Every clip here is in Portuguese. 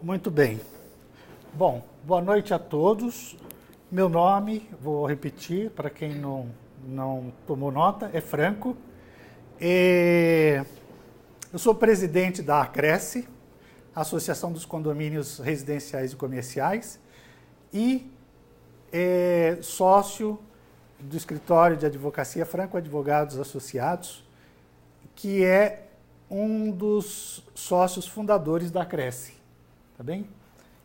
Muito bem. Bom, boa noite a todos. Meu nome, vou repetir para quem não tomou nota, é Franco. Eu sou presidente da Acresce, Associação dos Condomínios Residenciais e Comerciais, e sócio do escritório de advocacia Franco Advogados Associados, que é um dos sócios fundadores da Acresce. Tá bem?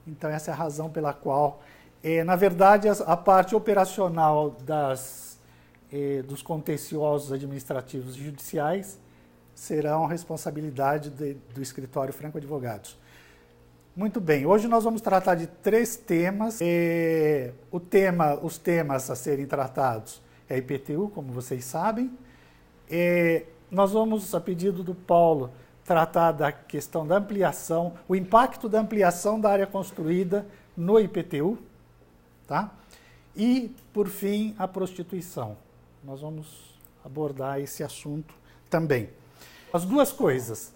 Então, essa é a razão pela qual, na verdade, a parte operacional dos contenciosos administrativos e judiciais serão responsabilidade do escritório Franco Advogados. Muito bem, hoje nós vamos tratar de 3 temas. Os temas a serem tratados é IPTU, como vocês sabem. Nós vamos, a pedido do Paulo, tratar da questão da ampliação, o impacto da ampliação da área construída no IPTU, tá? E, por fim, a prostituição. Nós vamos abordar esse assunto também. As duas coisas,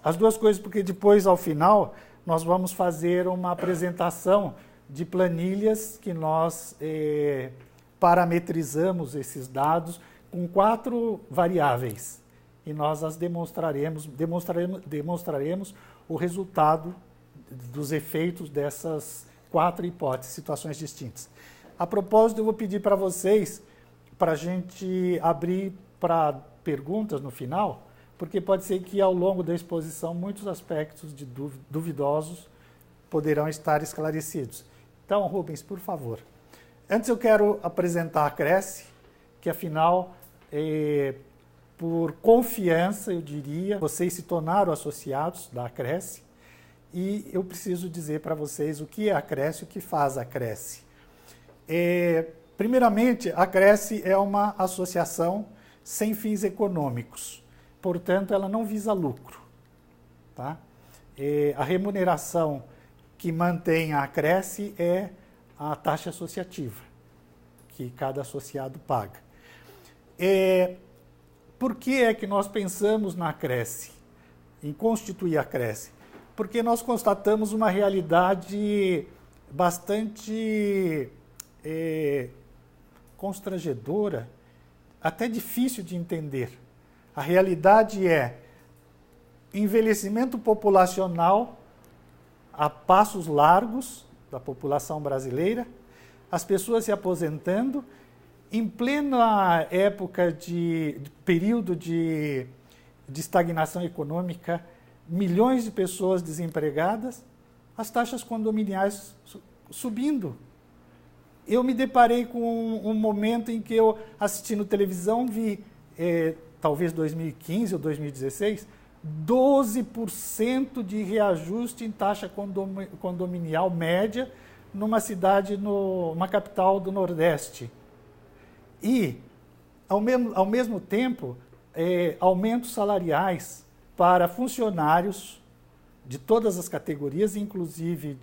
porque depois, ao final, nós vamos fazer uma apresentação de planilhas que nós parametrizamos esses dados com 4 variáveis. E nós as demonstraremos o resultado dos efeitos dessas 4 hipóteses, situações distintas. A propósito, eu vou pedir para vocês, para a gente abrir para perguntas no final, porque pode ser que ao longo da exposição muitos aspectos duvidosos poderão estar esclarecidos. Então, Rubens, por favor. Antes eu quero apresentar a Acresce, que afinal, por confiança, eu diria, vocês se tornaram associados da Acresce, e eu preciso dizer para vocês o que é a Acresce e o que faz a Acresce. Primeiramente, a Acresce é uma associação sem fins econômicos, portanto, ela não visa lucro. Tá? A remuneração que mantém a Acresce é a taxa associativa, que cada associado paga. Por que é que nós pensamos na Acresce, em constituir a Acresce? Porque nós constatamos uma realidade bastante constrangedora, até difícil de entender. A realidade é envelhecimento populacional a passos largos da população brasileira, as pessoas se aposentando, em plena época de período de estagnação econômica, milhões de pessoas desempregadas, as taxas condominiais subindo. Eu me deparei com um momento em que eu, assistindo televisão, vi, talvez 2015 ou 2016, 12% de reajuste em taxa condominial média numa cidade, numa capital do Nordeste. E, ao mesmo tempo, aumentos salariais para funcionários de todas as categorias, inclusive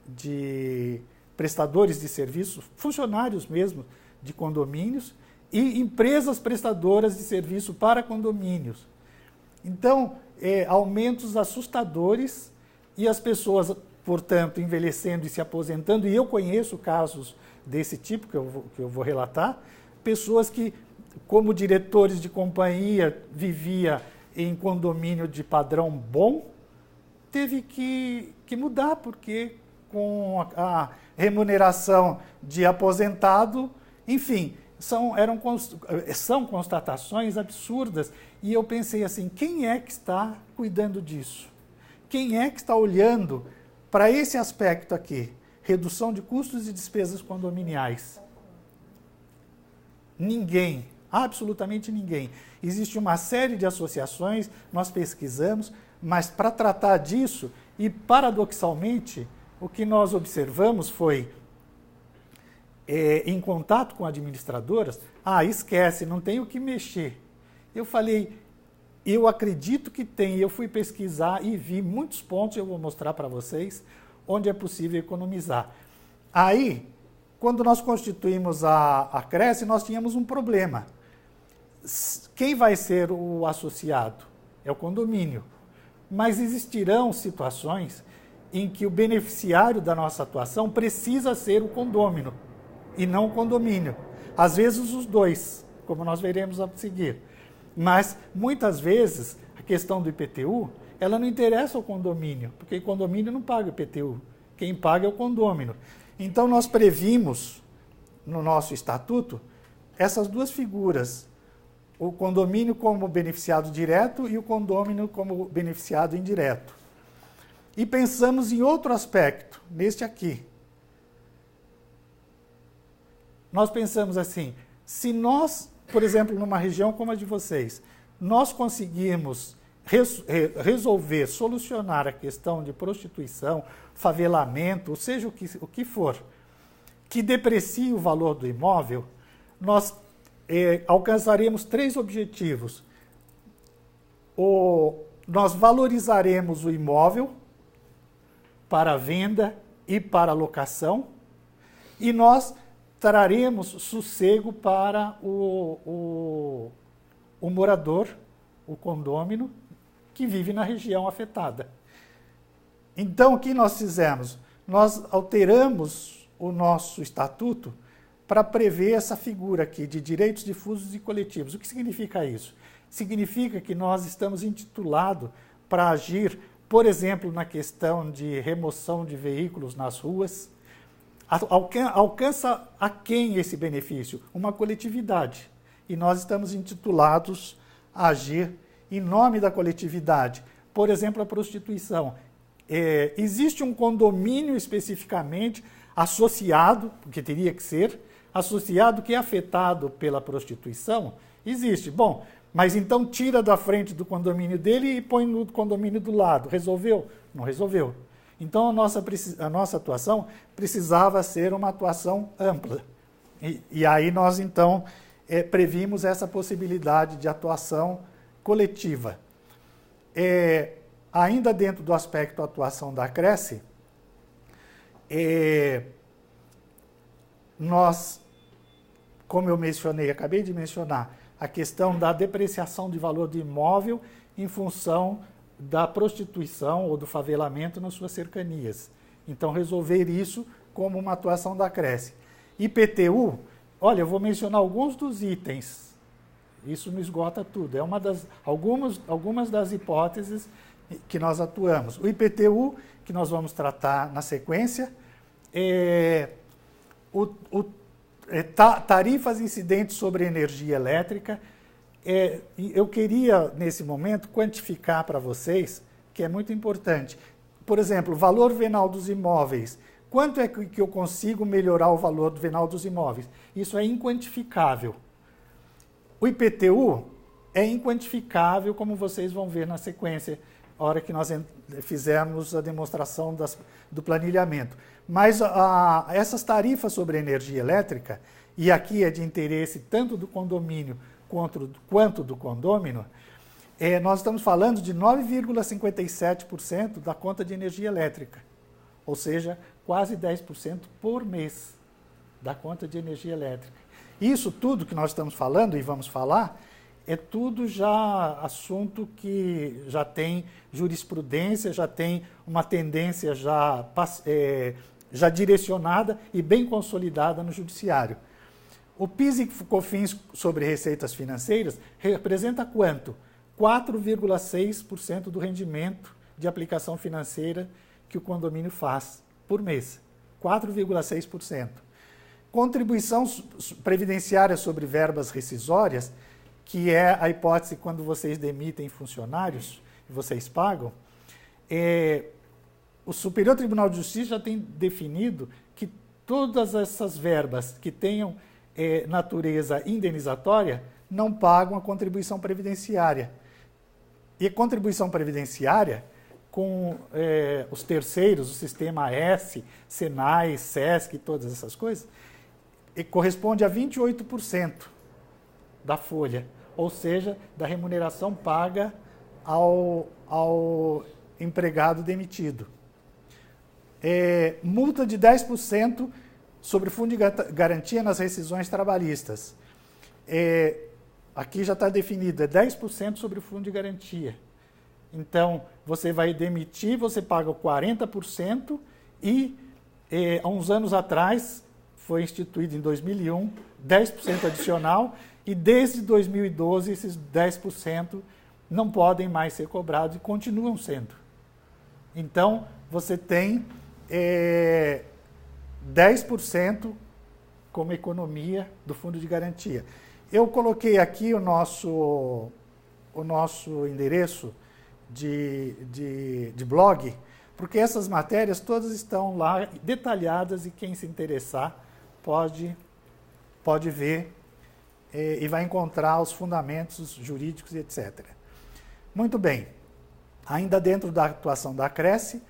de prestadores de serviços, funcionários mesmo de condomínios, e empresas prestadoras de serviço para condomínios. Então, aumentos assustadores e as pessoas, portanto, envelhecendo e se aposentando, e eu conheço casos desse tipo que eu vou relatar, pessoas que, como diretores de companhia, vivia em condomínio de padrão bom, teve que mudar, porque com a remuneração de aposentado, enfim, são constatações absurdas. E eu pensei assim, quem é que está cuidando disso? Quem é que está olhando para esse aspecto aqui? Redução de custos e despesas condominiais. Ninguém, absolutamente ninguém. Existe uma série de associações, nós pesquisamos, mas para tratar disso, e paradoxalmente, o que nós observamos foi, em contato com administradoras, esquece, não tem o que mexer. Eu falei, eu acredito que tem, eu fui pesquisar e vi muitos pontos, eu vou mostrar para vocês, onde é possível economizar. Aí, quando nós constituímos a Acresce, nós tínhamos um problema. Quem vai ser o associado? É o condomínio. Mas existirão situações em que o beneficiário da nossa atuação precisa ser o condômino e não o condomínio. Às vezes os dois, como nós veremos a seguir. Mas, muitas vezes, a questão do IPTU, ela não interessa ao condomínio, porque o condomínio não paga o IPTU. Quem paga é o condômino. Então, nós previmos, no nosso estatuto, essas duas figuras. O condomínio como beneficiado direto e o condômino como beneficiado indireto. E pensamos em outro aspecto, neste aqui. Nós pensamos assim, se nós, por exemplo, numa região como a de vocês, nós conseguirmos resolver, solucionar a questão de prostituição, favelamento, ou seja o que for, que deprecie o valor do imóvel, nós alcançaremos 3 objetivos. Nós valorizaremos o imóvel para venda e para locação, e nós traremos sossego para o morador, o condômino, que vive na região afetada. Então, o que nós fizemos? Nós alteramos o nosso estatuto para prever essa figura aqui de direitos difusos e coletivos. O que significa isso? Significa que nós estamos intitulados para agir, por exemplo, na questão de remoção de veículos nas ruas. Alcança a quem esse benefício? Uma coletividade. E nós estamos intitulados a agir em nome da coletividade. Por exemplo, a prostituição. Existe um condomínio especificamente associado, porque teria que ser, associado que é afetado pela prostituição? Existe. Bom, mas então tira da frente do condomínio dele e põe no condomínio do lado. Resolveu? Não resolveu. Então, a nossa atuação precisava ser uma atuação ampla. E aí nós, então, previmos essa possibilidade de atuação coletiva. Ainda dentro do aspecto atuação da Cresce, nós, como eu mencionei, acabei de mencionar, a questão da depreciação de valor do imóvel em função da prostituição ou do favelamento nas suas cercanias. Então, resolver isso como uma atuação da Cresce. IPTU, olha, eu vou mencionar alguns dos itens. Isso não esgota tudo. É algumas das hipóteses que nós atuamos. O IPTU, que nós vamos tratar na sequência, tarifas incidentes sobre energia elétrica. Eu queria, nesse momento, quantificar para vocês, que é muito importante. Por exemplo, o valor venal dos imóveis. Quanto é que eu consigo melhorar o valor venal dos imóveis? Isso é inquantificável. O IPTU é inquantificável, como vocês vão ver na sequência, a hora que nós fizermos a demonstração do planilhamento. Mas essas tarifas sobre energia elétrica, e aqui é de interesse tanto do condomínio quanto do condômino, nós estamos falando de 9,57% da conta de energia elétrica, ou seja, quase 10% por mês da conta de energia elétrica. Isso tudo que nós estamos falando e vamos falar, é tudo já assunto que já tem jurisprudência, já tem uma tendência já direcionada e bem consolidada no judiciário. O PIS e COFINS sobre receitas financeiras representa quanto? 4,6% do rendimento de aplicação financeira que o condomínio faz por mês. 4,6%. Contribuição previdenciária sobre verbas rescisórias, que é a hipótese quando vocês demitem funcionários e vocês pagam, o Superior Tribunal de Justiça já tem definido que todas essas verbas que tenham natureza indenizatória não pagam a contribuição previdenciária. E a contribuição previdenciária, com os terceiros, o Sistema S, Senai, Sesc, todas essas coisas, corresponde a 28% da folha, ou seja, da remuneração paga ao empregado demitido. Multa de 10% sobre fundo de garantia nas rescisões trabalhistas. Aqui já está definido, 10% sobre o fundo de garantia. Então, você vai demitir, você paga 40% e, há uns anos atrás, foi instituído em 2001, 10% adicional, e desde 2012 esses 10% não podem mais ser cobrados e continuam sendo. Então, você tem 10% como economia do fundo de garantia. Eu coloquei aqui o nosso endereço de blog, porque essas matérias todas estão lá detalhadas e quem se interessar pode ver e vai encontrar os fundamentos jurídicos e etc. Muito bem, ainda dentro da atuação da Cresce,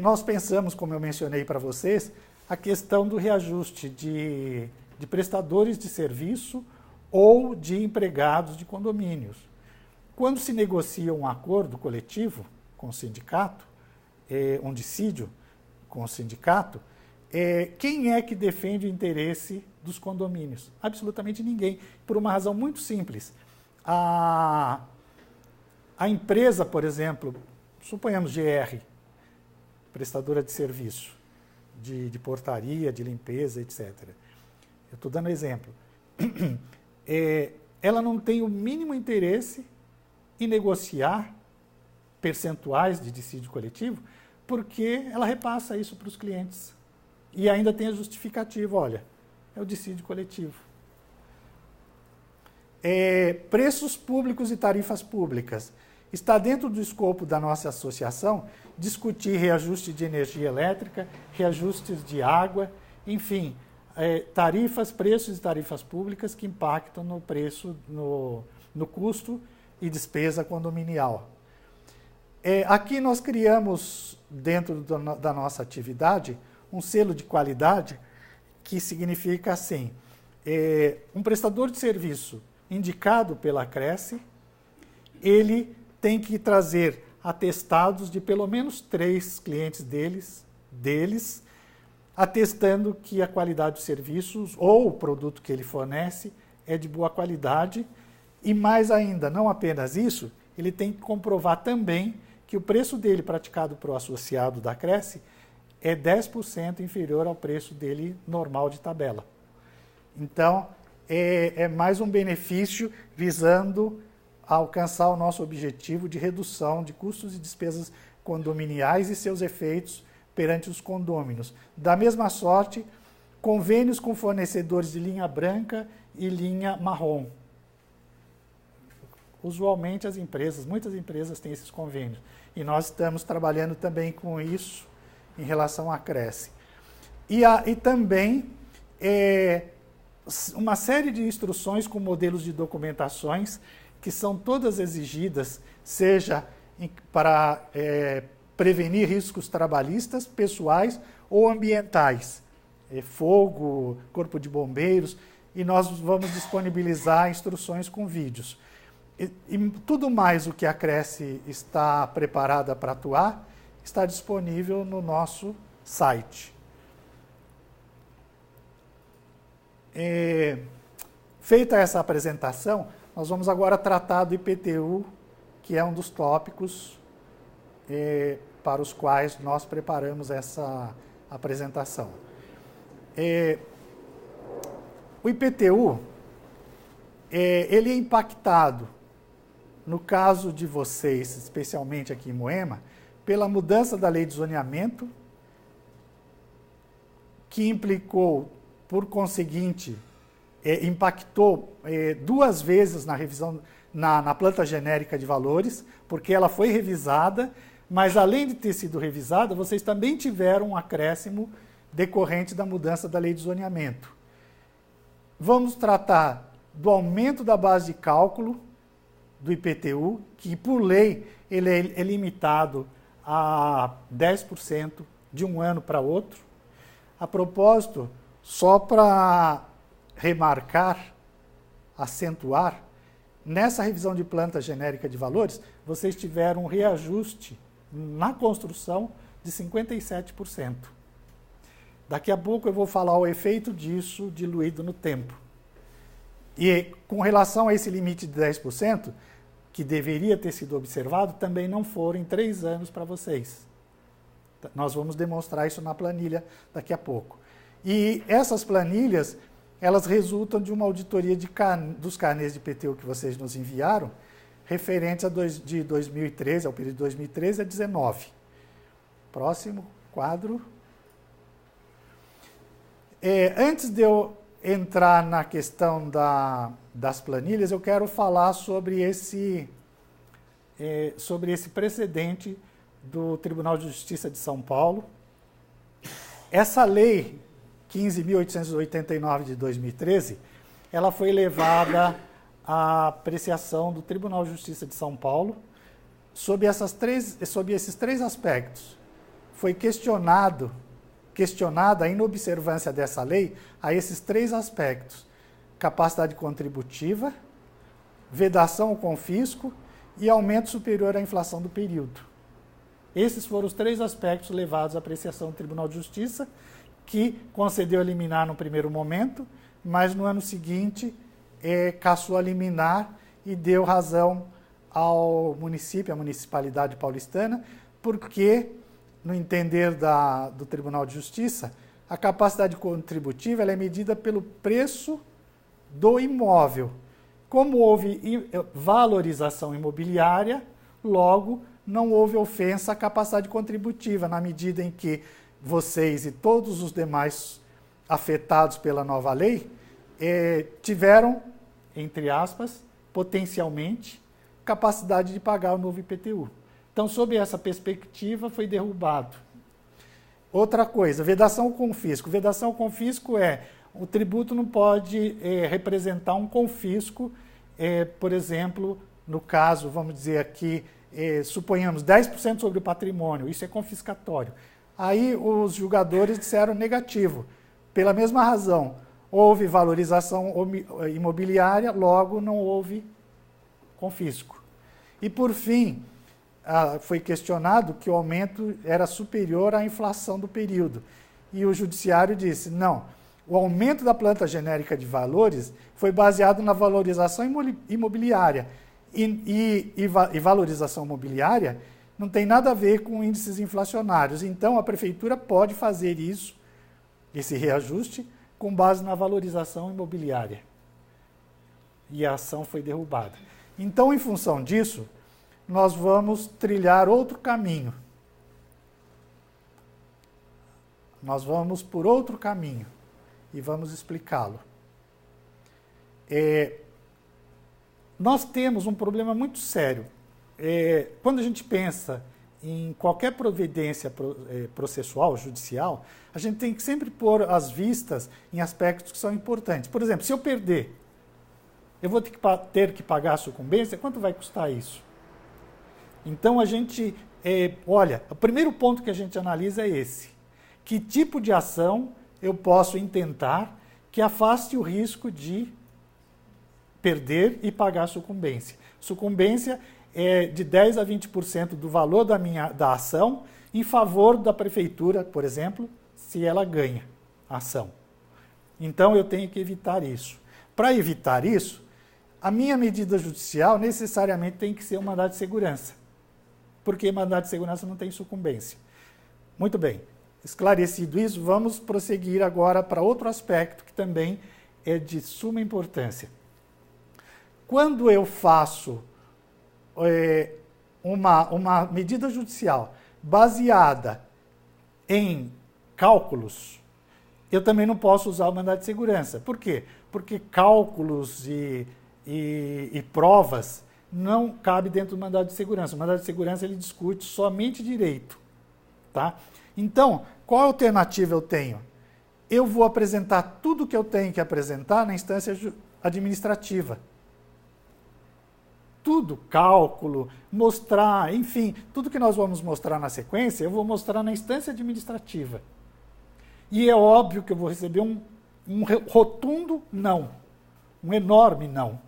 nós pensamos, como eu mencionei para vocês, a questão do reajuste de prestadores de serviço ou de empregados de condomínios. Quando se negocia um acordo coletivo com o sindicato, um dissídio com o sindicato, quem é que defende o interesse dos condomínios? Absolutamente ninguém, por uma razão muito simples. A empresa, por exemplo, suponhamos GR, prestadora de serviço, de portaria, de limpeza, etc. Eu estou dando exemplo. Ela não tem o mínimo interesse em negociar percentuais de dissídio coletivo, porque ela repassa isso para os clientes. E ainda tem a justificativa, olha, é o dissídio coletivo. Preços públicos e tarifas públicas. Está dentro do escopo da nossa associação discutir reajuste de energia elétrica, reajustes de água, enfim, tarifas, preços e tarifas públicas que impactam no preço, no custo e despesa condominial. Aqui nós criamos, dentro da nossa atividade, um selo de qualidade que significa assim, um prestador de serviço indicado pela Cresce, ele tem que trazer atestados de pelo menos 3 clientes deles, atestando que a qualidade dos serviços ou o produto que ele fornece é de boa qualidade. E mais ainda, não apenas isso, ele tem que comprovar também que o preço dele praticado para o associado da Cresce é 10% inferior ao preço dele normal de tabela. Então, é mais um benefício visando alcançar o nosso objetivo de redução de custos e despesas condominiais e seus efeitos perante os condôminos. Da mesma sorte, convênios com fornecedores de linha branca e linha marrom. Usualmente muitas empresas têm esses convênios. E nós estamos trabalhando também com isso em relação à Cresce. E também uma série de instruções com modelos de documentações que são todas exigidas, seja para prevenir riscos trabalhistas, pessoais ou ambientais, fogo, corpo de bombeiros, e nós vamos disponibilizar instruções com vídeos. E tudo mais o que a Cresce está preparada para atuar está disponível no nosso site. Feita essa apresentação, nós vamos agora tratar do IPTU, que é um dos tópicos para os quais nós preparamos essa apresentação. O IPTU, ele é impactado, no caso de vocês, especialmente aqui em Moema, pela mudança da lei de zoneamento, que implicou, por conseguinte, impactou 2 vezes na revisão, na planta genérica de valores, porque ela foi revisada, mas além de ter sido revisada, vocês também tiveram um acréscimo decorrente da mudança da lei de zoneamento. Vamos tratar do aumento da base de cálculo do IPTU, que por lei ele é limitado a 10% de um ano para outro. A propósito, só para remarcar, acentuar, nessa revisão de planta genérica de valores, vocês tiveram um reajuste na construção de 57%. Daqui a pouco eu vou falar o efeito disso diluído no tempo. E com relação a esse limite de 10%, que deveria ter sido observado, também não foram em 3 anos para vocês. Nós vamos demonstrar isso na planilha daqui a pouco. E essas planilhas, elas resultam de uma auditoria dos carnês de IPTU que vocês nos enviaram, referentes de 2013, ao período de 2013 a 2019. Próximo quadro. Antes de eu entrar na questão das planilhas, eu quero falar sobre esse precedente do Tribunal de Justiça de São Paulo. Essa lei 15.889 de 2013, ela foi levada à apreciação do Tribunal de Justiça de São Paulo sob esses 3 aspectos. Foi questionada a inobservância dessa lei a esses 3 aspectos: capacidade contributiva, vedação ao confisco e aumento superior à inflação do período. Esses foram os 3 aspectos levados à apreciação do Tribunal de Justiça, que concedeu a liminar no primeiro momento, mas no ano seguinte cassou a liminar e deu razão ao município, à municipalidade paulistana, porque, no entender do Tribunal de Justiça, a capacidade contributiva ela é medida pelo preço do imóvel. Como houve valorização imobiliária, logo não houve ofensa à capacidade contributiva, na medida em que vocês e todos os demais afetados pela nova lei tiveram, entre aspas, potencialmente, capacidade de pagar o novo IPTU. Então, sob essa perspectiva, foi derrubado. Outra coisa, vedação ao confisco. Vedação ao confisco o tributo não pode representar um confisco, por exemplo, no caso, vamos dizer aqui, suponhamos 10% sobre o patrimônio, isso é confiscatório. Aí os julgadores disseram negativo. Pela mesma razão, houve valorização imobiliária, logo não houve confisco. E por fim, foi questionado que o aumento era superior à inflação do período. E o judiciário disse, não, o aumento da planta genérica de valores foi baseado na valorização imobiliária. E valorização imobiliária não tem nada a ver com índices inflacionários. Então, a prefeitura pode fazer isso, esse reajuste, com base na valorização imobiliária. E a ação foi derrubada. Então, em função disso, nós vamos trilhar outro caminho. Nós vamos por outro caminho e vamos explicá-lo. Nós temos um problema muito sério. Quando a gente pensa em qualquer providência processual, judicial, a gente tem que sempre pôr as vistas em aspectos que são importantes. Por exemplo, se eu perder, eu vou ter que pagar a sucumbência, quanto vai custar isso? Então, a gente, olha, o primeiro ponto que a gente analisa é esse. Que tipo de ação eu posso intentar que afaste o risco de perder e pagar a sucumbência? Sucumbência é de 10% a 20% do valor da ação em favor da prefeitura, por exemplo, se ela ganha a ação. Então, eu tenho que evitar isso. Para evitar isso, a minha medida judicial necessariamente tem que ser um mandado de segurança, porque mandado de segurança não tem sucumbência. Muito bem, esclarecido isso, vamos prosseguir agora para outro aspecto que também é de suma importância. Quando eu faço uma medida judicial baseada em cálculos, eu também não posso usar o mandado de segurança. Por quê? Porque cálculos e provas não cabem dentro do mandado de segurança. O mandado de segurança ele discute somente direito. Tá? Então, qual alternativa eu tenho? Eu vou apresentar tudo que eu tenho que apresentar na instância administrativa. Tudo, cálculo, mostrar, enfim, tudo que nós vamos mostrar na sequência, eu vou mostrar na instância administrativa. E é óbvio que eu vou receber um rotundo não, um enorme não.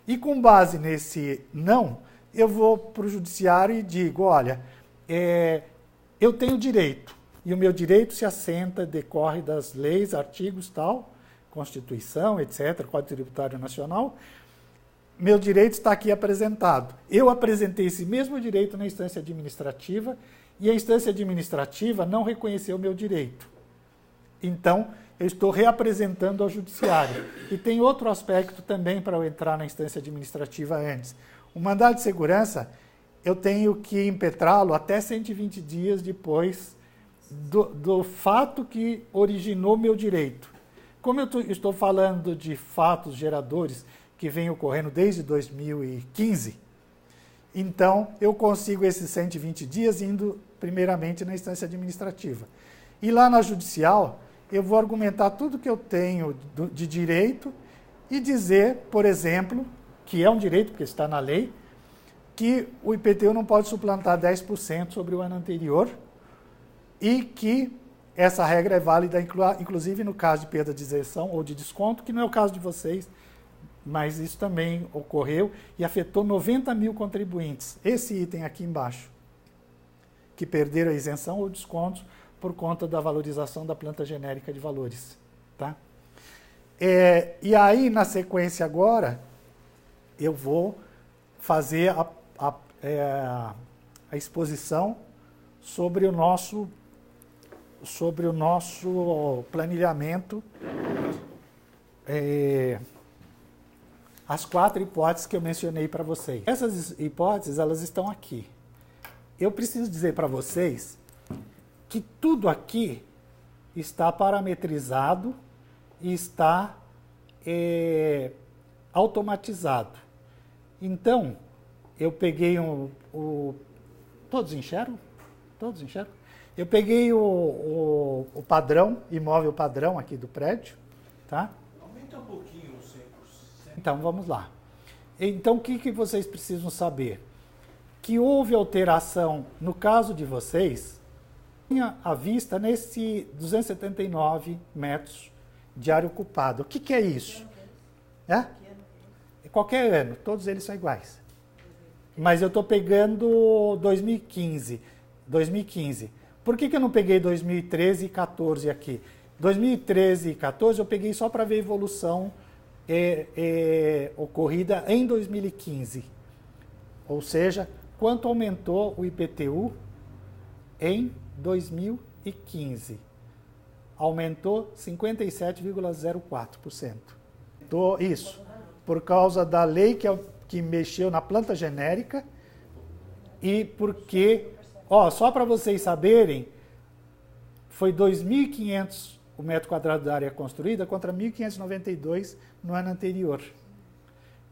E com base nesse não, eu vou para o judiciário e digo, olha, eu tenho direito, e o meu direito se assenta, decorre das leis, artigos, tal, Constituição, etc., Código Tributário Nacional, meu direito está aqui apresentado. Eu apresentei esse mesmo direito na instância administrativa e a instância administrativa não reconheceu o meu direito. Então, eu estou reapresentando ao judiciário. E tem outro aspecto também para eu entrar na instância administrativa antes. O mandado de segurança, eu tenho que impetrá-lo até 120 dias depois do fato que originou meu direito. Como eu estou falando de fatos geradores que vêm ocorrendo desde 2015, então eu consigo esses 120 dias indo primeiramente na instância administrativa. E lá na judicial, eu vou argumentar tudo que eu tenho de direito e dizer, por exemplo, que é um direito, porque está na lei, que o IPTU não pode suplantar 10% sobre o ano anterior e que essa regra é válida, inclusive no caso de perda de isenção ou de desconto, que não é o caso de vocês, mas isso também ocorreu e afetou 90 mil contribuintes. Esse item aqui embaixo, que perderam a isenção ou descontos por conta da valorização da planta genérica de valores. Tá? E aí, na sequência agora, eu vou fazer a exposição sobre o nosso planilhamento, as 4 hipóteses que eu mencionei para vocês. Essas hipóteses, elas estão aqui. Eu preciso dizer para vocês que tudo aqui está parametrizado e está automatizado. Então, eu peguei todos enxergam? Todos enxergam? Eu peguei o padrão, imóvel padrão aqui do prédio, tá? Aumenta um pouquinho, 100%. Então, vamos lá. Então, o que vocês precisam saber? Que houve alteração, no caso de vocês, tinha à vista nesse 279 metros de área ocupada. O que é isso? Qualquer ano, todos eles são iguais. Mas eu estou pegando 2015. Por que eu não peguei 2013 e 14 aqui? 2013 e 14 eu peguei só para ver a evolução ocorrida em 2015. Ou seja, quanto aumentou o IPTU em 2015? Aumentou 57,04%. Isso, por causa da lei que mexeu na planta genérica e porque, só para vocês saberem, foi 2.500 o metro quadrado da área construída contra 1.592 no ano anterior.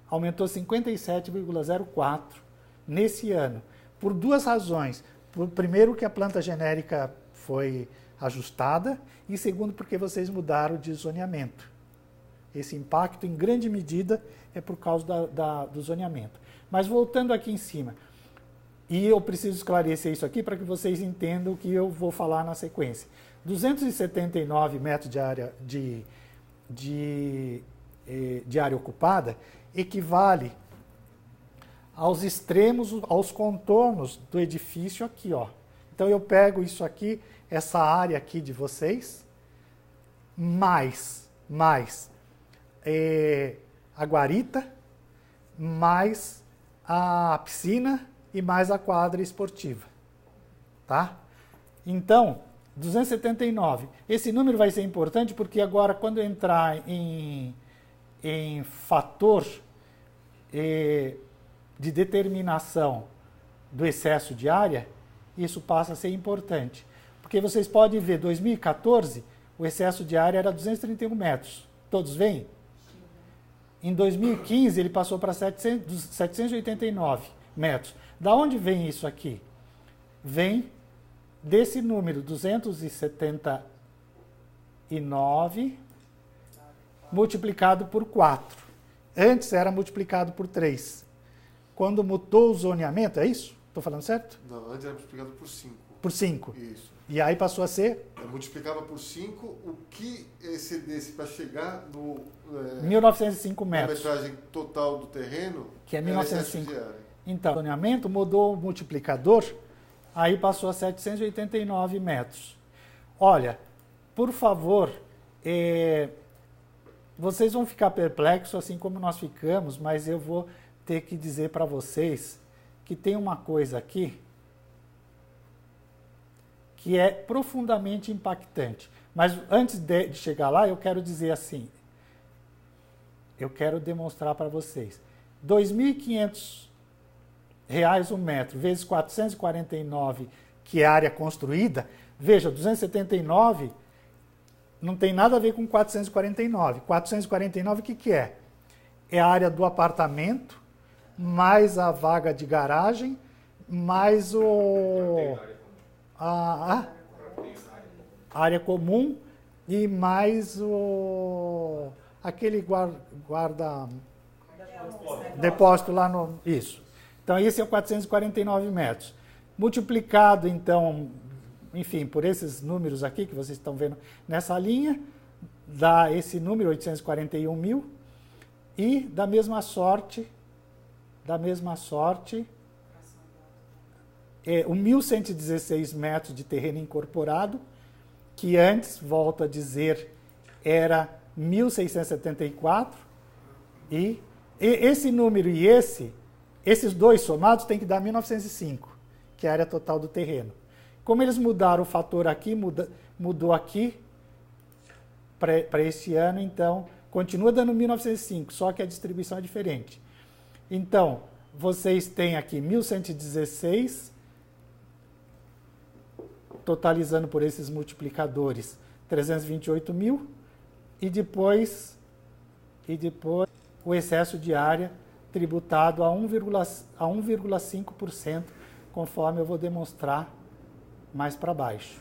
Aumentou 57,04% nesse ano, por 2 razões. Primeiro, que a planta genérica foi ajustada e segundo, porque vocês mudaram de zoneamento. Esse impacto, em grande medida, é por causa do zoneamento. Mas voltando aqui em cima, e eu preciso esclarecer isso aqui para que vocês entendam o que eu vou falar na sequência. 279 metros de área, de área ocupada equivale aos extremos, aos contornos do edifício aqui, ó. Então eu pego isso aqui, essa área aqui de vocês, mais a guarita, mais a piscina e mais a quadra esportiva, tá? Então, 279. Esse número vai ser importante porque agora, quando eu entrar em fator de determinação do excesso de área, isso passa a ser importante. Porque vocês podem ver, 2014, o excesso de área era 231 metros. Todos veem? Em 2015, ele passou para 789 metros. Da onde vem isso aqui? Vem desse número, 279 multiplicado por 4. Antes era multiplicado por 3. Quando mudou o zoneamento, é isso? Estou falando certo? Não, antes era multiplicado por 5. Por 5. Isso. E aí passou a ser? Multiplicava por 5 o que excedesse para chegar no... 1905 metros. A metragem total do terreno, que é 1905. Então, o zoneamento mudou o multiplicador, aí passou a 789 metros. Olha, por favor, vocês vão ficar perplexos, assim como nós ficamos, mas eu vou ter que dizer para vocês que tem uma coisa aqui que é profundamente impactante. Mas antes de chegar lá, eu quero dizer assim, eu quero demonstrar para vocês. R$ 2.500 o metro, vezes 449, que é a área construída, veja, 279 não tem nada a ver com 449. 449 o que é? É a área do apartamento, mais a vaga de garagem, mais a área comum e mais aquele guarda depósito lá no... Isso. Então, esse é o 449 metros. Multiplicado, então, enfim, por esses números aqui que vocês estão vendo nessa linha, dá esse número, 841 mil, e da mesma sorte, o 1.116 metros de terreno incorporado, que antes, volto a dizer, era 1.674, e esse número e esses dois somados tem que dar 1.905, que é a área total do terreno. Como eles mudaram o fator aqui, mudou aqui para este ano, então continua dando 1.905, só que a distribuição é diferente. Então, vocês têm aqui 1.116, totalizando por esses multiplicadores 328 mil, e depois o excesso de área tributado a 1,5%, conforme eu vou demonstrar mais para baixo.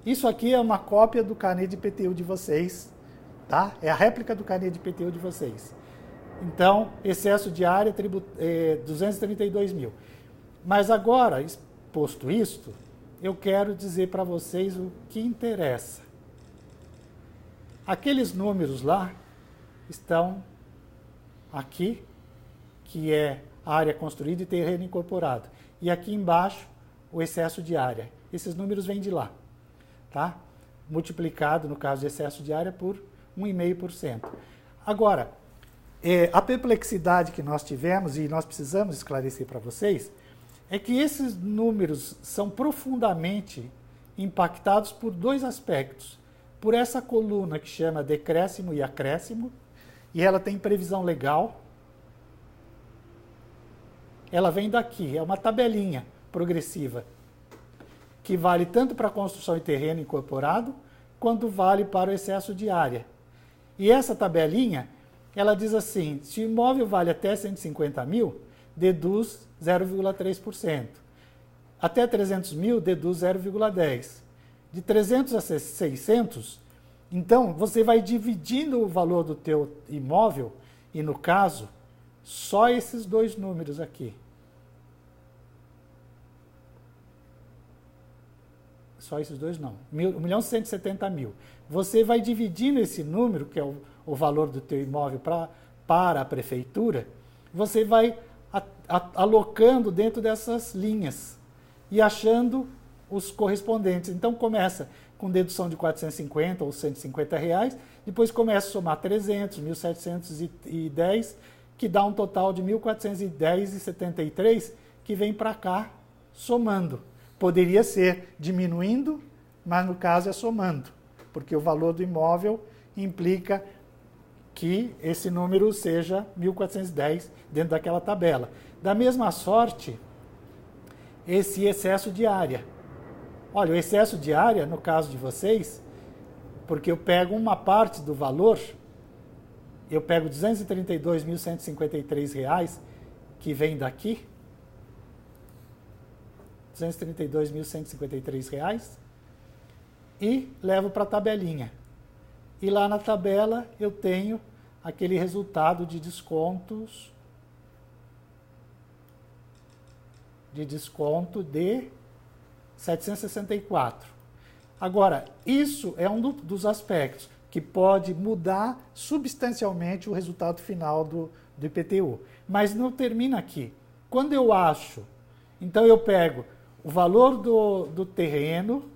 Isso aqui é uma cópia do carnê de IPTU de vocês, tá? É a réplica do carnê de IPTU de vocês. Então, excesso de área, 232 mil. Mas agora, exposto isto, eu quero dizer para vocês o que interessa. Aqueles números lá estão aqui, que é a área construída e terreno incorporado. E aqui embaixo, o excesso de área. Esses números vêm de lá, tá? Multiplicado, no caso de excesso de área, por 1,5%. Agora, a perplexidade que nós tivemos, e nós precisamos esclarecer para vocês, é que esses números são profundamente impactados por dois aspectos. Por essa coluna que chama decréscimo e acréscimo, e ela tem previsão legal. Ela vem daqui, é uma tabelinha progressiva, que vale tanto para a construção e terreno incorporado, quanto vale para o excesso de área. E essa tabelinha, ela diz assim, se o imóvel vale até 150 mil, deduz 0,3%. Até 300 mil, deduz 0,10%. De 300 a 600, então você vai dividindo o valor do teu imóvel, e no caso, só esses dois números aqui. Só esses dois não. 1.170.000. Você vai dividindo esse número, que é o valor do teu imóvel para a prefeitura, você vai alocando dentro dessas linhas e achando os correspondentes. Então começa com dedução de 450 ou 150 reais, depois começa a somar 300, 1.710, que dá um total de 1.410,73, que vem para cá somando. Poderia ser diminuindo, mas no caso é somando, porque o valor do imóvel implica que esse número seja 1.410 dentro daquela tabela. Da mesma sorte, esse excesso de área. Olha, o excesso de área, no caso de vocês, porque eu pego uma parte do valor, eu pego R$ 232.153, que vem daqui, R$ 232.153, e levo para a tabelinha. E lá na tabela eu tenho aquele resultado de descontos, de 764. Agora, isso é um dos aspectos que pode mudar substancialmente o resultado final do IPTU. Mas não termina aqui. Quando eu acho, então eu pego o valor do terreno,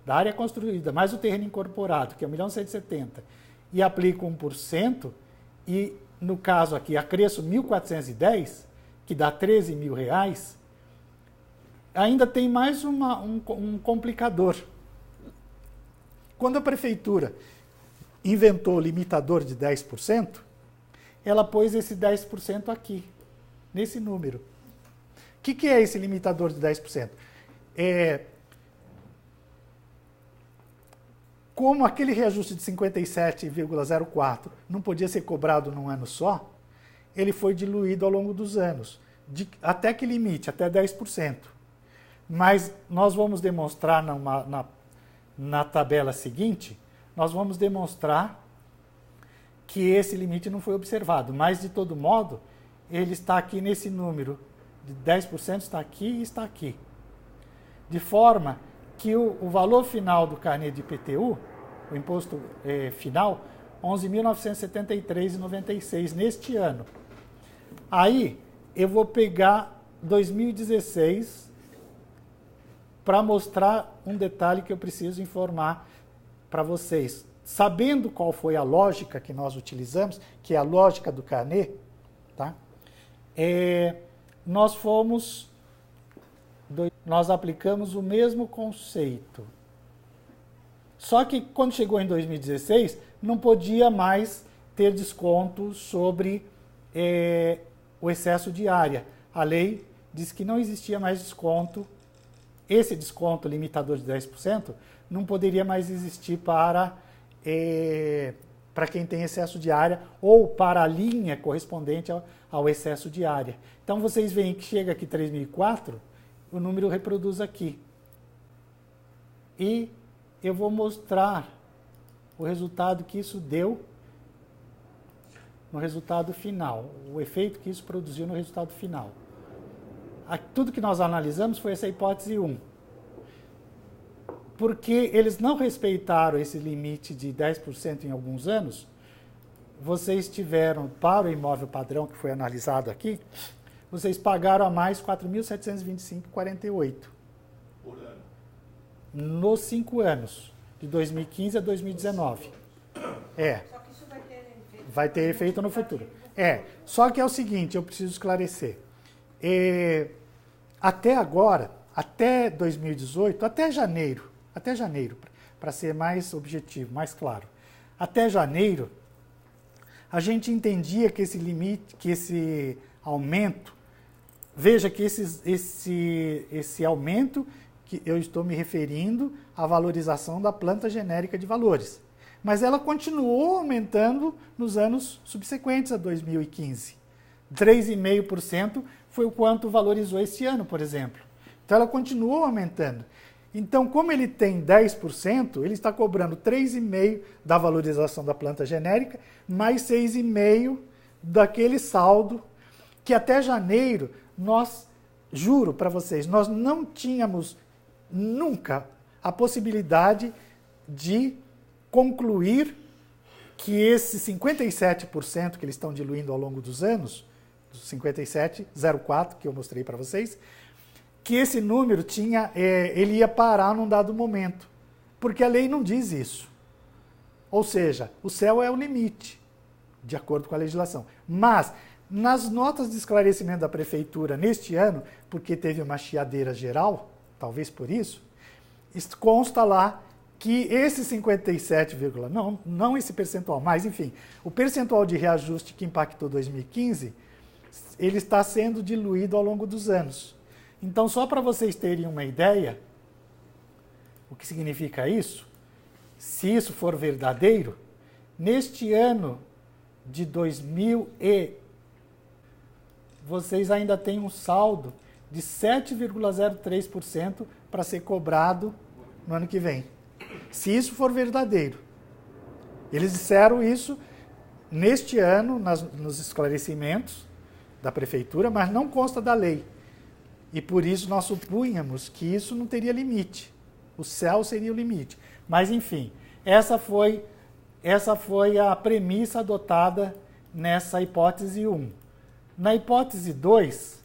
da área construída, mais o terreno incorporado, que é 1.170.000, e aplico 1%, e no caso aqui, acresço 1.410, que dá R$13.000, ainda tem mais um complicador. Quando a prefeitura inventou o limitador de 10%, ela pôs esse 10% aqui, nesse número. O que é esse limitador de 10%? Como aquele reajuste de 57,04 não podia ser cobrado num ano só, ele foi diluído ao longo dos anos. Até que limite? Até 10%. Mas nós vamos demonstrar na tabela seguinte, nós vamos demonstrar que esse limite não foi observado. Mas, de todo modo, ele está aqui nesse número de 10%, está aqui e está aqui. De forma que o valor final do carnê de IPTU, o imposto final, R$ 11.973,96 neste ano. Aí, eu vou pegar 2016 para mostrar um detalhe que eu preciso informar para vocês. Sabendo qual foi a lógica que nós utilizamos, que é a lógica do carnê, tá? Nós aplicamos o mesmo conceito. Só que quando chegou em 2016, não podia mais ter desconto sobre o excesso de área. A lei diz que não existia mais desconto. Esse desconto limitador de 10% não poderia mais existir para quem tem excesso de área ou para a linha correspondente ao excesso de área. Então vocês veem que chega aqui 3.004, o número reproduz aqui. E eu vou mostrar o resultado que isso deu no resultado final, o efeito que isso produziu no resultado final. Tudo que nós analisamos foi essa hipótese 1. Porque eles não respeitaram esse limite de 10% em alguns anos, vocês tiveram, para o imóvel padrão que foi analisado aqui, vocês pagaram a mais R$ 4.725,48. Por ano. Nos 5 anos, de 2015 a 2019. Só que isso vai ter efeito no futuro. Só que é o seguinte, eu preciso esclarecer. Até agora, até 2018, até janeiro, para ser mais objetivo, mais claro, até janeiro, a gente entendia que esse limite, que esse aumento, veja que esse aumento que eu estou me referindo à valorização da planta genérica de valores. Mas ela continuou aumentando nos anos subsequentes a 2015. 3,5% foi o quanto valorizou esse ano, por exemplo. Então ela continuou aumentando. Então, como ele tem 10%, ele está cobrando 3,5% da valorização da planta genérica, mais 6,5% daquele saldo que até janeiro juro para vocês, nós não tínhamos nunca a possibilidade de concluir que esse 57% que eles estão diluindo ao longo dos anos, 57,04 que eu mostrei para vocês, que esse número ele ia parar num dado momento, porque a lei não diz isso. Ou seja, o céu é o limite, de acordo com a legislação. Mas, nas notas de esclarecimento da prefeitura neste ano, porque teve uma chiadeira geral, talvez por isso, consta lá que esse 57, não esse percentual, mas enfim, o percentual de reajuste que impactou 2015, ele está sendo diluído ao longo dos anos. Então, só para vocês terem uma ideia, o que significa isso, se isso for verdadeiro, neste ano de 2000 vocês ainda têm um saldo de 7,03% para ser cobrado no ano que vem. Se isso for verdadeiro. Eles disseram isso neste ano, nos esclarecimentos da prefeitura, mas não consta da lei. E por isso nós supunhamos que isso não teria limite. O céu seria o limite. Mas, enfim, essa foi a premissa adotada nessa hipótese 1. Na hipótese 2,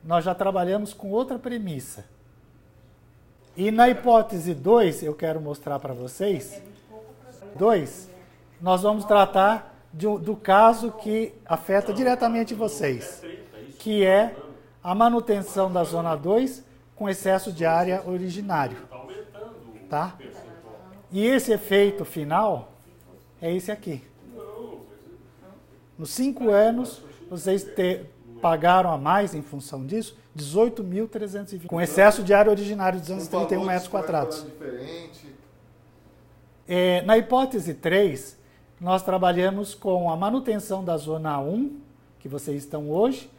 nós já trabalhamos com outra premissa. E na hipótese 2, eu quero mostrar para vocês, nós vamos tratar do caso que afeta diretamente vocês, que é a manutenção da zona 2 com excesso de área originário. Tá? E esse efeito final é esse aqui. Nos 5 anos, vocês pagaram a mais em função disso, 18.320, com excesso de área originária de 231 metros quadrados. Na hipótese 3, nós trabalhamos com a manutenção da zona 1, que vocês estão hoje,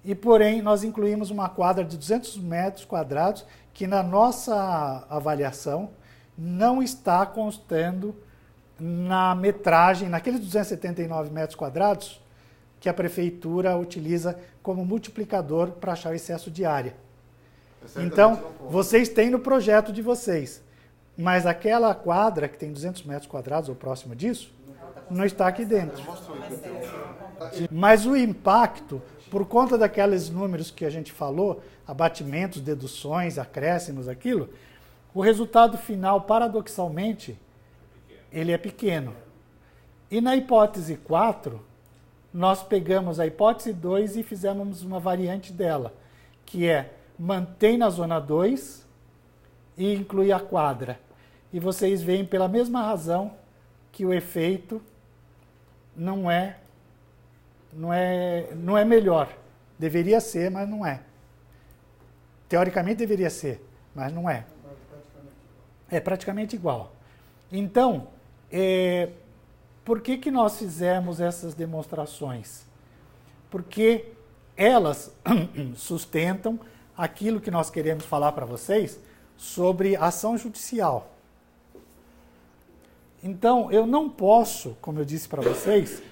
e porém nós incluímos uma quadra de 200 metros quadrados, que na nossa avaliação não está constando na metragem, naqueles 279 metros quadrados, que a prefeitura utiliza como multiplicador para achar o excesso de área. Então, vocês têm no projeto de vocês, mas aquela quadra que tem 200 metros quadrados ou próximo disso, não está aqui dentro. Mas o impacto, por conta daqueles números que a gente falou, abatimentos, deduções, acréscimos, aquilo, o resultado final, paradoxalmente, ele é pequeno. E na hipótese 4, nós pegamos a hipótese 2 e fizemos uma variante dela, que é mantém na zona 2 e inclui a quadra. E vocês veem pela mesma razão que o efeito não é melhor. Deveria ser, mas não é. Teoricamente deveria ser, mas não é. É praticamente igual. Então, por que nós fizemos essas demonstrações? Porque elas sustentam aquilo que nós queremos falar para vocês sobre ação judicial. Então, eu não posso, como eu disse para vocês,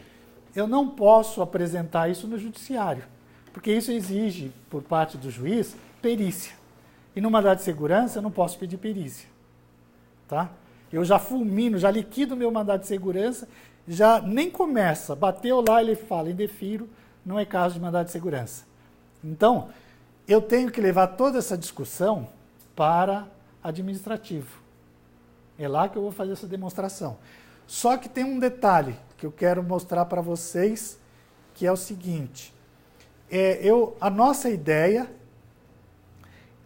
eu não posso apresentar isso no judiciário, porque isso exige, por parte do juiz, perícia. E no mandado de segurança, eu não posso pedir perícia. Tá? Eu já fulmino, já liquido o meu mandado de segurança, já nem começa, bateu lá, ele fala, indefiro, não é caso de mandado de segurança. Então, eu tenho que levar toda essa discussão para administrativo. É lá que eu vou fazer essa demonstração. Só que tem um detalhe que eu quero mostrar para vocês, que é o seguinte. A nossa ideia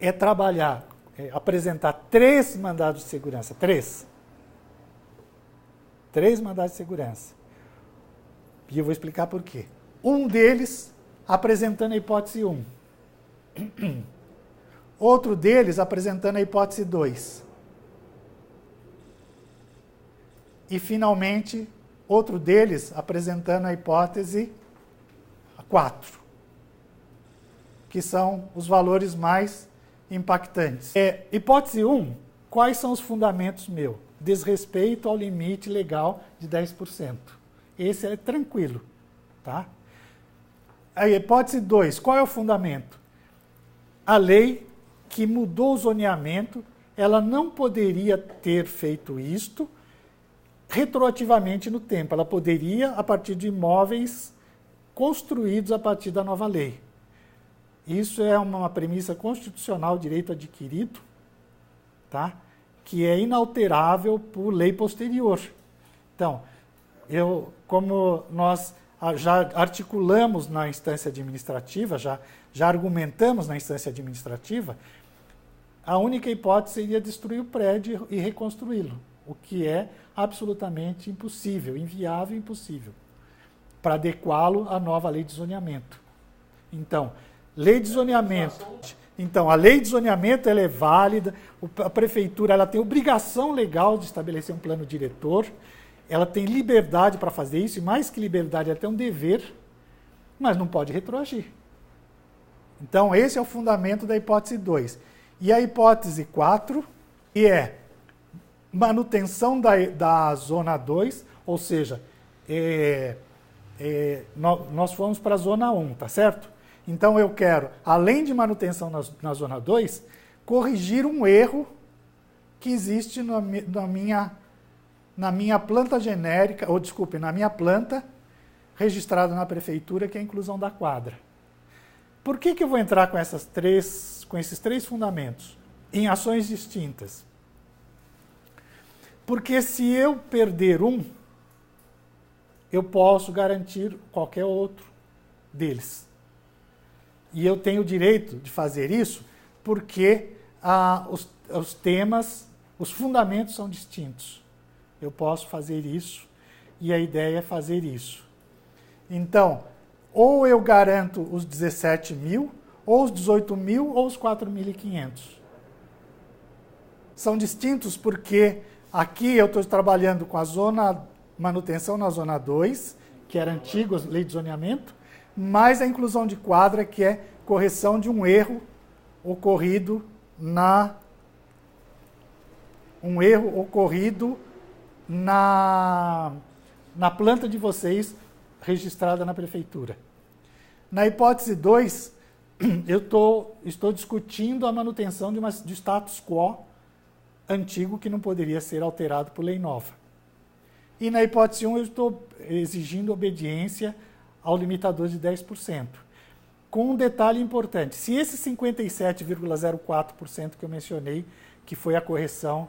é trabalhar, apresentar 3 mandados de segurança. 3 mandados de segurança. E eu vou explicar por quê. Um deles apresentando a hipótese 1. Outro deles apresentando a hipótese 2. E, finalmente, outro deles apresentando a hipótese 4, que são os valores mais impactantes. Hipótese 1, quais são os fundamentos meus? Desrespeito ao limite legal de 10%. Esse é tranquilo. Tá? A hipótese 2, qual é o fundamento? A lei que mudou o zoneamento, ela não poderia ter feito isto retroativamente no tempo. Ela poderia, a partir de imóveis construídos a partir da nova lei. Isso é uma premissa constitucional, direito adquirido, tá? Que é inalterável por lei posterior. Então, como nós já articulamos na instância administrativa, já argumentamos na instância administrativa, a única hipótese seria destruir o prédio e reconstruí-lo, o que é absolutamente impossível, inviável e impossível, para adequá-lo à nova lei de zoneamento. Então, lei de zoneamento. Então, a lei de zoneamento ela é válida, a prefeitura ela tem obrigação legal de estabelecer um plano diretor, ela tem liberdade para fazer isso, e mais que liberdade, ela tem um dever, mas não pode retroagir. Então, esse é o fundamento da hipótese 2. E a hipótese 4, que é manutenção da zona 2, ou seja, nós fomos para a zona 1, tá certo? Então eu quero, além de manutenção na zona 2, corrigir um erro que existe na minha planta genérica, na minha planta registrada na prefeitura, que é a inclusão da quadra. Por que eu vou entrar com esses 3 fundamentos em ações distintas? Porque se eu perder um, eu posso garantir qualquer outro deles. E eu tenho o direito de fazer isso porque os temas, os fundamentos são distintos. Eu posso fazer isso e a ideia é fazer isso. Então, ou eu garanto os 17 mil, ou os 18 mil, ou os 4.500. São distintos porque aqui eu estou trabalhando com a manutenção na zona 2, que era antiga lei de zoneamento, mais a inclusão de quadra, que é correção de um erro ocorrido na planta de vocês registrada na prefeitura. Na hipótese 2, eu estou discutindo a manutenção de status quo antigo que não poderia ser alterado por lei nova. E na hipótese 1, eu estou exigindo obediência ao limitador de 10%. Com um detalhe importante, se esse 57,04% que eu mencionei, que foi a correção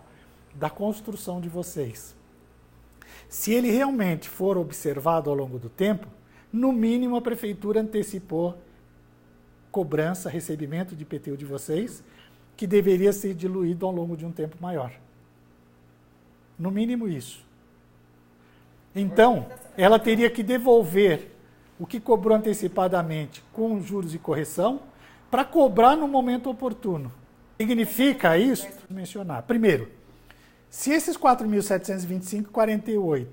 da construção de vocês, se ele realmente for observado ao longo do tempo, no mínimo a prefeitura antecipou cobrança, recebimento de IPTU de vocês, que deveria ser diluído ao longo de um tempo maior. No mínimo isso. Então, ela teria que devolver o que cobrou antecipadamente com juros e correção para cobrar no momento oportuno. Significa isso? Mencionar. Primeiro, se esses 4.725,48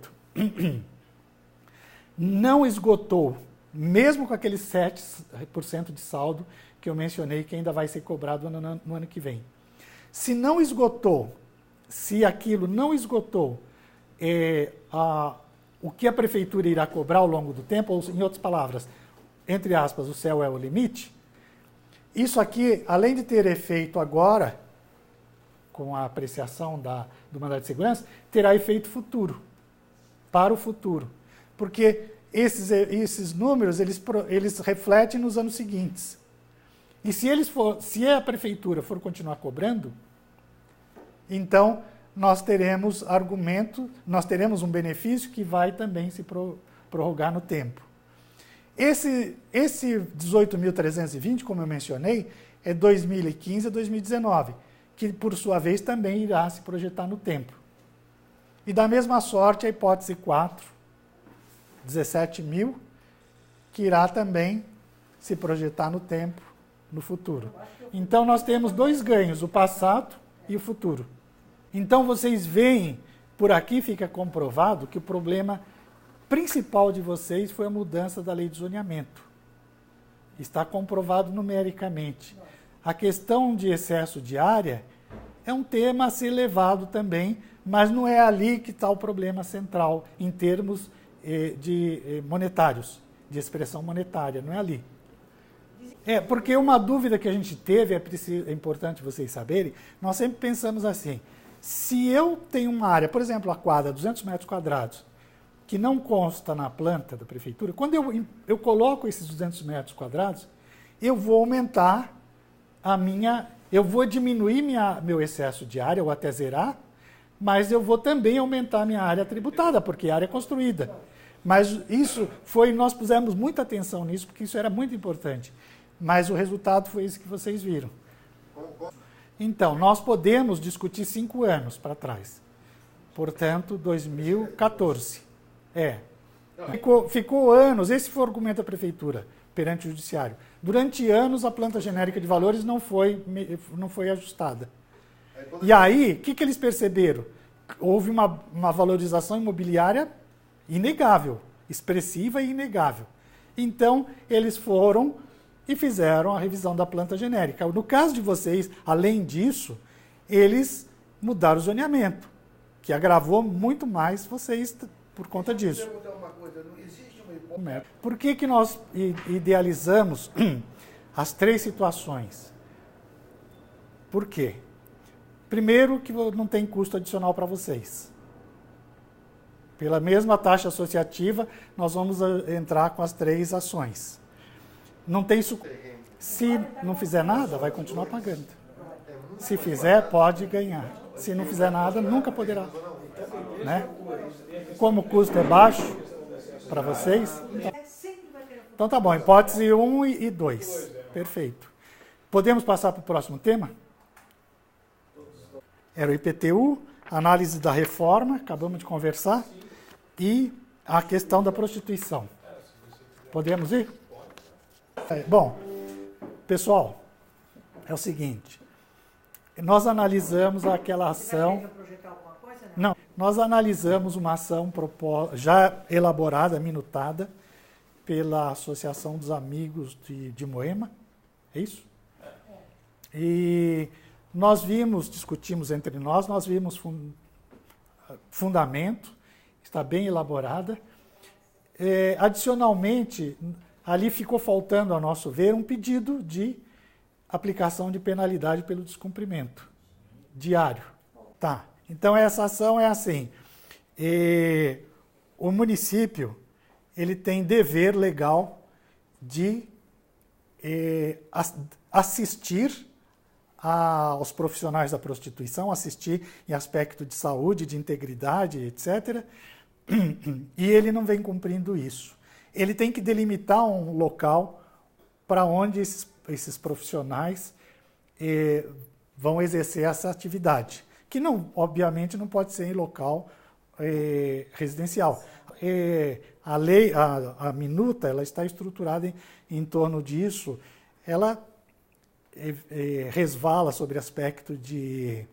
não esgotou, mesmo com aqueles 7% de saldo que eu mencionei, que ainda vai ser cobrado no ano que vem. Se não esgotou, se aquilo não esgotou o que a prefeitura irá cobrar ao longo do tempo, ou em outras palavras, entre aspas, o céu é o limite, isso aqui, além de ter efeito agora, com a apreciação do mandado de segurança, terá efeito futuro, para o futuro. Porque esses números, eles refletem nos anos seguintes. E se a prefeitura for continuar cobrando, então nós teremos um benefício que vai também se prorrogar no tempo. Esse 18.320, como eu mencionei, é 2015 a 2019, que por sua vez também irá se projetar no tempo. E da mesma sorte a hipótese 4, 17 mil, que irá também se projetar no tempo, no futuro. Então nós temos dois ganhos, o passado e o futuro. Então vocês veem, por aqui fica comprovado que o problema principal de vocês foi a mudança da lei de zoneamento. Está comprovado numericamente. A questão de excesso de área é um tema a ser levado também, mas não é ali que está o problema central, em termos monetários, de expressão monetária, não é ali. Porque uma dúvida que a gente teve, é importante vocês saberem, nós sempre pensamos assim, se eu tenho uma área, por exemplo, a quadra, 200 metros quadrados, que não consta na planta da prefeitura, quando eu coloco esses 200 metros quadrados, eu vou aumentar eu vou diminuir meu excesso de área, ou até zerar, mas eu vou também aumentar a minha área tributada, porque é área construída. Mas nós pusemos muita atenção nisso, porque isso era muito importante. Mas o resultado foi isso que vocês viram. Então, nós podemos discutir 5 anos para trás. Portanto, 2014. Ficou anos, esse foi o argumento da prefeitura perante o judiciário. Durante anos, a planta genérica de valores não foi ajustada. E aí, o que eles perceberam? Houve uma valorização imobiliária inegável, expressiva e inegável. Então, eles foram e fizeram a revisão da planta genérica. No caso de vocês, além disso, eles mudaram o zoneamento, que agravou muito mais vocês por conta disso. Deixa eu perguntar uma coisa, não existe uma hipótese... Por que nós idealizamos as 3 situações? Por quê? Primeiro, que não tem custo adicional para vocês. Pela mesma taxa associativa, nós vamos entrar com as 3 ações. Não tem Se não fizer nada, vai continuar pagando. Se fizer, pode ganhar. Se não fizer nada, nunca poderá. Né? Como o custo é baixo, para vocês? Então tá bom, hipótese 1 e 2. Perfeito. Podemos passar para o próximo tema? Era o IPTU, análise da reforma, acabamos de conversar, e a questão da prostituição. Podemos ir? Bom, pessoal, é o seguinte, nós analisamos aquela ação... Não, nós analisamos uma ação já elaborada, minutada, pela Associação dos Amigos de Moema, é isso? E nós discutimos entre nós vimos fundamento, está bem elaborada. Adicionalmente, ali ficou faltando, a nosso ver, um pedido de aplicação de penalidade pelo descumprimento diário. Tá. Então, essa ação é assim, o município ele tem dever legal de assistir aos profissionais da prostituição, assistir em aspecto de saúde, de integridade, etc., e ele não vem cumprindo isso. Ele tem que delimitar um local para onde esses profissionais vão exercer essa atividade, que não, obviamente não pode ser em local residencial. A lei, a minuta, ela está estruturada em torno disso, ela resvala sobre aspecto de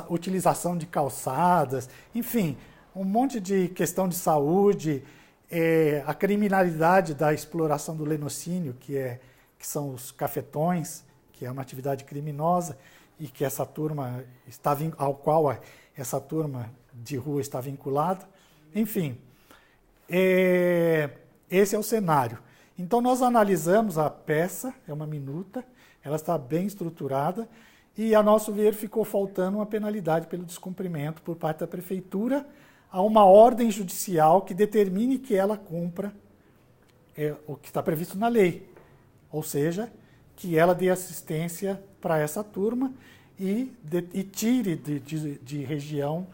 utilização de calçadas, enfim, um monte de questão de saúde, a criminalidade da exploração do lenocínio, que são os cafetões, que é uma atividade criminosa e que essa turma ao qual essa turma de rua está vinculada. Enfim, esse é o cenário. Então, nós analisamos a peça, é uma minuta, ela está bem estruturada, e, a nosso ver, ficou faltando uma penalidade pelo descumprimento por parte da Prefeitura a uma ordem judicial que determine que ela cumpra o que está previsto na lei, ou seja, que ela dê assistência para essa turma e tire de região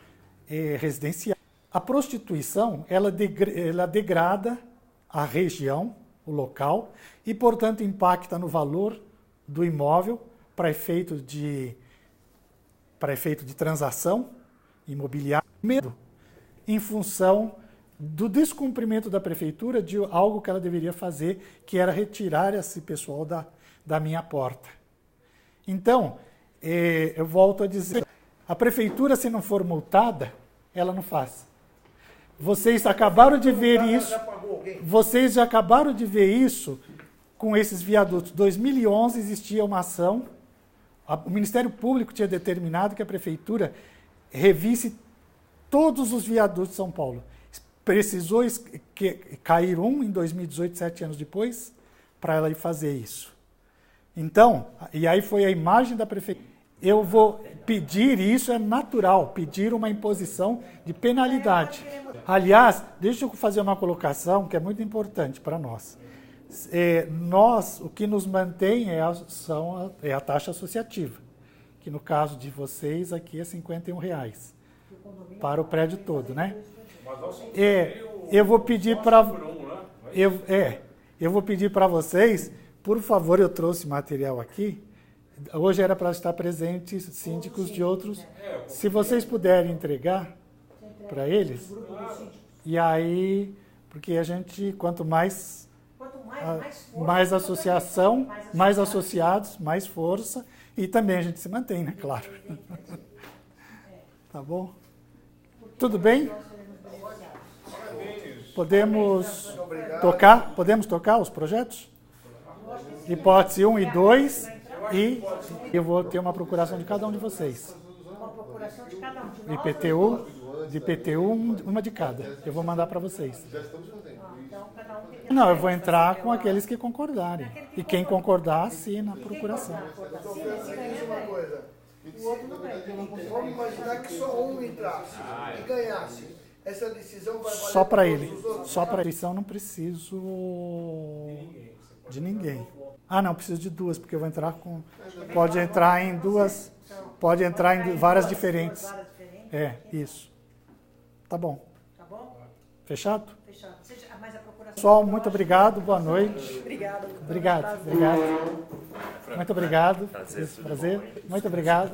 residencial. A prostituição, ela degrada a região, o local, e, portanto, impacta no valor do imóvel para efeito de transação imobiliária, em função do descumprimento da prefeitura de algo que ela deveria fazer, que era retirar esse pessoal da minha porta. Então, eu volto a dizer, a prefeitura, se não for multada, ela não faz. Vocês acabaram de ver isso, vocês já acabaram de ver isso com esses viadutos. Em 2011 existia uma ação, o Ministério Público tinha determinado que a prefeitura revisse todos os viadutos de São Paulo. Precisou cair um em 2018, 7 anos depois, para ela ir fazer isso. Então, e aí foi a imagem da prefeitura. Eu vou pedir, e isso é natural, pedir uma imposição de penalidade. Aliás, deixa eu fazer uma colocação que é muito importante para nós. O que nos mantém é a taxa associativa, que no caso de vocês aqui é R$ 51,00 para o prédio todo, né? Eu vou pedir para vocês, por favor, eu trouxe material aqui. Hoje era para estar presentes síndicos de outros. Se vocês puderem entregar para eles, e aí, porque a gente, quanto mais associação, mais associados, mais força, e também a gente se mantém, né? Claro. Tá bom? Tudo bem? Podemos tocar os projetos? Hipótese 1 e 2, e eu vou ter uma procuração de cada um de vocês. Uma procuração de cada um de nós? De IPTU, uma de cada. Eu vou mandar para vocês. Então, cada um tem... Não, eu vou entrar com aqueles que concordarem. E quem concordar, assina a procuração. Uma coisa, o outro não ganha. Vamos imaginar que só um entrasse e ganhasse. Essa decisão vai valer só para ele. todos os outros? Só para eleição não preciso de ninguém. Ah, não, preciso de duas, porque eu vou entrar com... Pode entrar em duas... Pode entrar em várias diferentes. Várias diferentes? Isso. Tá bom. Tá bom? Fechado? Fechado. Mas a procuração... Pessoal, muito obrigado, boa noite. Obrigada. Obrigado. Muito obrigado. Prazer. Muito obrigado.